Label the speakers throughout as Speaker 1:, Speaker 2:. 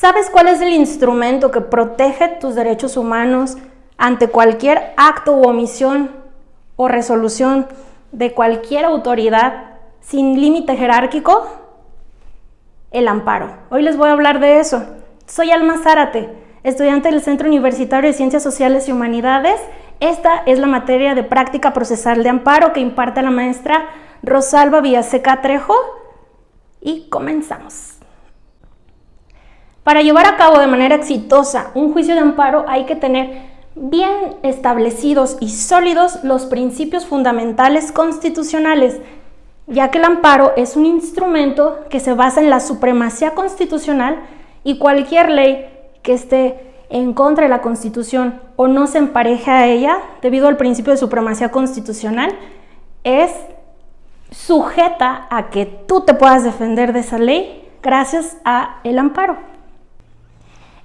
Speaker 1: ¿Sabes cuál es el instrumento que protege tus derechos humanos ante cualquier acto u omisión o resolución de cualquier autoridad sin límite jerárquico? El amparo. Hoy les voy a hablar de eso. Soy Alma Zárate, estudiante del Centro Universitario de Ciencias Sociales y Humanidades. Esta es la materia de práctica procesal de amparo que imparte la maestra Rosalba Villaseca Trejo y comenzamos. Para llevar a cabo de manera exitosa un juicio de amparo hay que tener bien establecidos y sólidos los principios fundamentales constitucionales, ya que el amparo es un instrumento que se basa en la supremacía constitucional y cualquier ley que esté en contra de la Constitución o no se empareje a ella debido al principio de supremacía constitucional es sujeta a que tú te puedas defender de esa ley gracias a el amparo.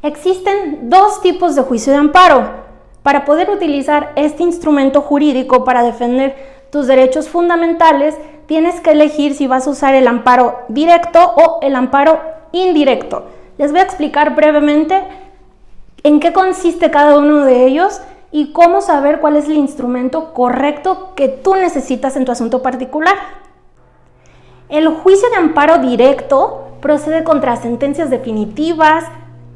Speaker 1: Existen dos tipos de juicio de amparo. Para poder utilizar este instrumento jurídico para defender tus derechos fundamentales, tienes que elegir si vas a usar el amparo directo o el amparo indirecto. Les voy a explicar brevemente en qué consiste cada uno de ellos y cómo saber cuál es el instrumento correcto que tú necesitas en tu asunto particular. El juicio de amparo directo procede contra sentencias definitivas,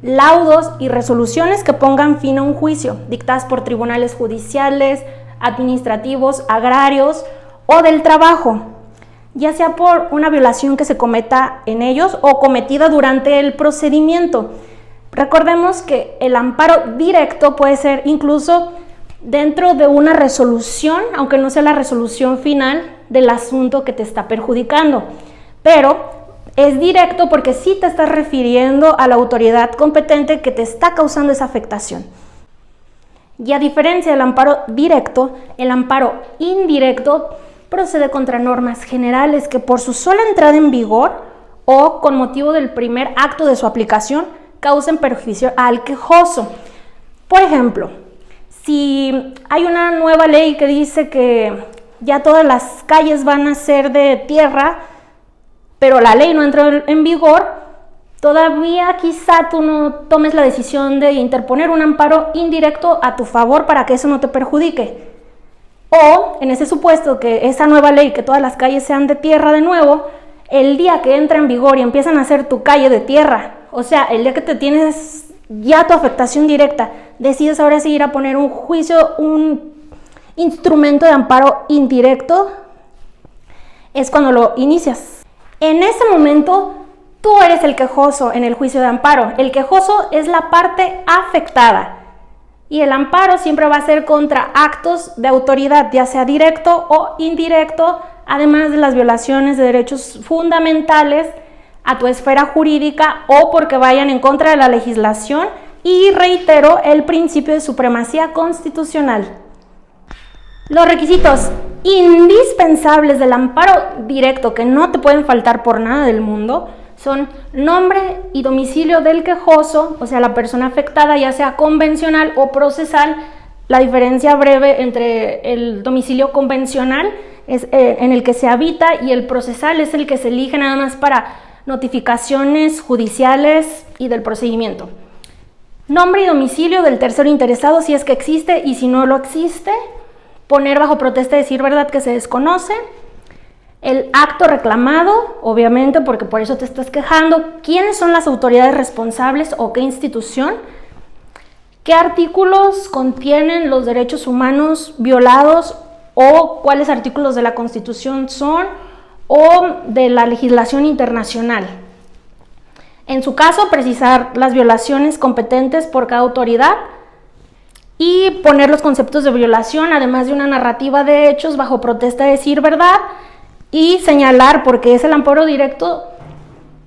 Speaker 1: laudos y resoluciones que pongan fin a un juicio, dictadas por tribunales judiciales, administrativos, agrarios o del trabajo, ya sea por una violación que se cometa en ellos o cometida durante el procedimiento. Recordemos que el amparo directo puede ser incluso dentro de una resolución, aunque no sea la resolución final del asunto que te está perjudicando, pero es directo porque sí te estás refiriendo a la autoridad competente que te está causando esa afectación. Y a diferencia del amparo directo, el amparo indirecto procede contra normas generales que por su sola entrada en vigor o con motivo del primer acto de su aplicación causen perjuicio al quejoso. Por ejemplo, si hay una nueva ley que dice que ya todas las calles van a ser de tierra, pero la ley no entró en vigor, todavía quizá tú no tomes la decisión de interponer un amparo indirecto a tu favor para que eso no te perjudique. O, en ese supuesto que esa nueva ley, que todas las calles sean de tierra de nuevo, el día que entra en vigor y empiezan a hacer tu calle de tierra, o sea, el día que te tienes ya tu afectación directa, decides ahora sí ir a poner un juicio, un instrumento de amparo indirecto, es cuando lo inicias. En ese momento, tú eres el quejoso en el juicio de amparo. El quejoso es la parte afectada y el amparo siempre va a ser contra actos de autoridad, ya sea directo o indirecto, además de las violaciones de derechos fundamentales a tu esfera jurídica o porque vayan en contra de la legislación y, reitero, el principio de supremacía constitucional. Los requisitos indispensables del amparo directo que no te pueden faltar por nada del mundo son nombre y domicilio del quejoso, o sea, la persona afectada, ya sea convencional o procesal. La diferencia breve entre el domicilio convencional es en el que se habita y el procesal es el que se elige nada más para notificaciones judiciales y del procedimiento. Nombre y domicilio del tercero interesado si es que existe y si no lo existe, poner bajo protesta decir verdad que se desconoce, el acto reclamado, obviamente porque por eso te estás quejando, quiénes son las autoridades responsables o qué institución, qué artículos contienen los derechos humanos violados o cuáles artículos de la Constitución son o de la legislación internacional. En su caso, precisar las violaciones competentes por cada autoridad y poner los conceptos de violación, además de una narrativa de hechos bajo protesta de decir verdad y señalar, porque es el amparo directo,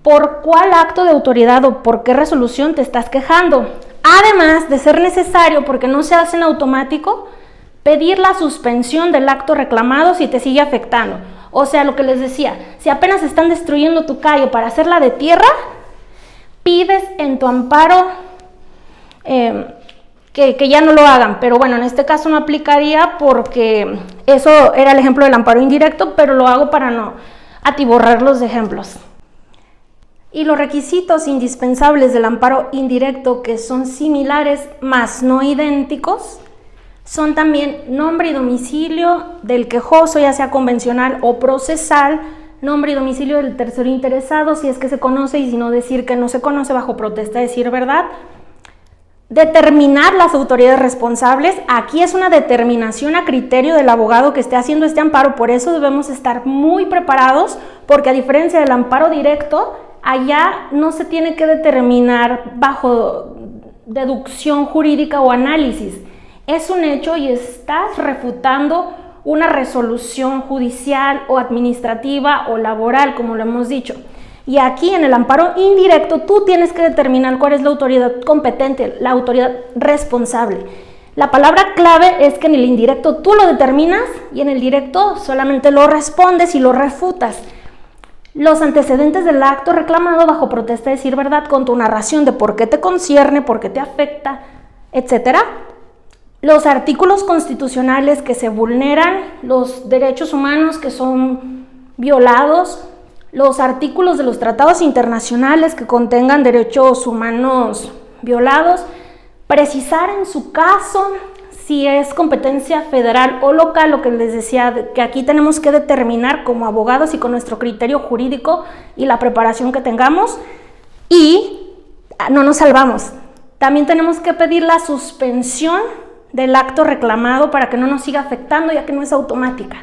Speaker 1: por cuál acto de autoridad o por qué resolución te estás quejando. Además de ser necesario, porque no se hace en automático, pedir la suspensión del acto reclamado si te sigue afectando. O sea, lo que les decía, si apenas están destruyendo tu calle para hacerla de tierra, pides en tu amparo que ya no lo hagan, pero bueno, en este caso no aplicaría porque eso era el ejemplo del amparo indirecto, pero lo hago para no atiborrarlos de ejemplos. Y los requisitos indispensables del amparo indirecto, que son similares mas no idénticos, son también nombre y domicilio del quejoso, ya sea convencional o procesal, nombre y domicilio del tercero interesado, si es que se conoce, y si no, decir que no se conoce bajo protesta, decir verdad. Determinar las autoridades responsables. Aquí es una determinación a criterio del abogado que esté haciendo este amparo, por eso debemos estar muy preparados, porque a diferencia del amparo directo, allá no se tiene que determinar bajo deducción jurídica o análisis. Es un hecho y estás refutando una resolución judicial o administrativa o laboral, como lo hemos dicho. Y aquí en el amparo indirecto tú tienes que determinar cuál es la autoridad competente, la autoridad responsable. La palabra clave es que en el indirecto tú lo determinas y en el directo solamente lo respondes y lo refutas. Los antecedentes del acto reclamado bajo protesta de decir verdad con tu narración de por qué te concierne, por qué te afecta, etc. Los artículos constitucionales que se vulneran, los derechos humanos que son violados, los artículos de los tratados internacionales que contengan derechos humanos violados, precisar en su caso si es competencia federal o local, lo que les decía, que aquí tenemos que determinar como abogados y con nuestro criterio jurídico y la preparación que tengamos, y no nos salvamos. También tenemos que pedir la suspensión del acto reclamado para que no nos siga afectando, ya que no es automática.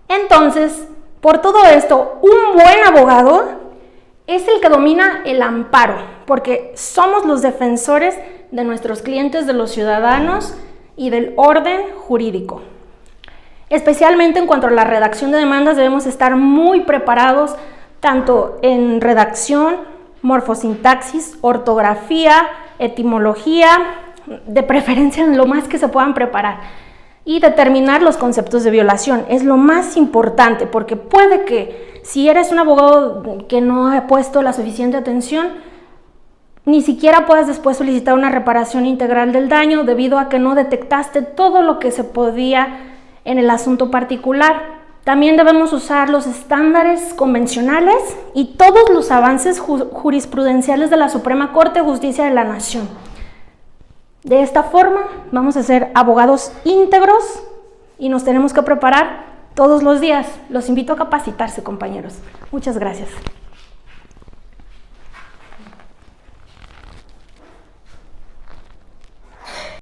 Speaker 1: Entonces, por todo esto, un buen abogado es el que domina el amparo, porque somos los defensores de nuestros clientes, de los ciudadanos y del orden jurídico. Especialmente en cuanto a la redacción de demandas, debemos estar muy preparados tanto en redacción, morfosintaxis, ortografía, etimología, de preferencia en lo más que se puedan preparar, y determinar los conceptos de violación. Es lo más importante, porque puede que si eres un abogado que no ha puesto la suficiente atención, ni siquiera puedas después solicitar una reparación integral del daño debido a que no detectaste todo lo que se podía en el asunto particular. También debemos usar los estándares convencionales y todos los avances jurisprudenciales de la Suprema Corte de Justicia de la Nación. De esta forma vamos a ser abogados íntegros y nos tenemos que preparar todos los días. Los invito a capacitarse, compañeros. Muchas gracias.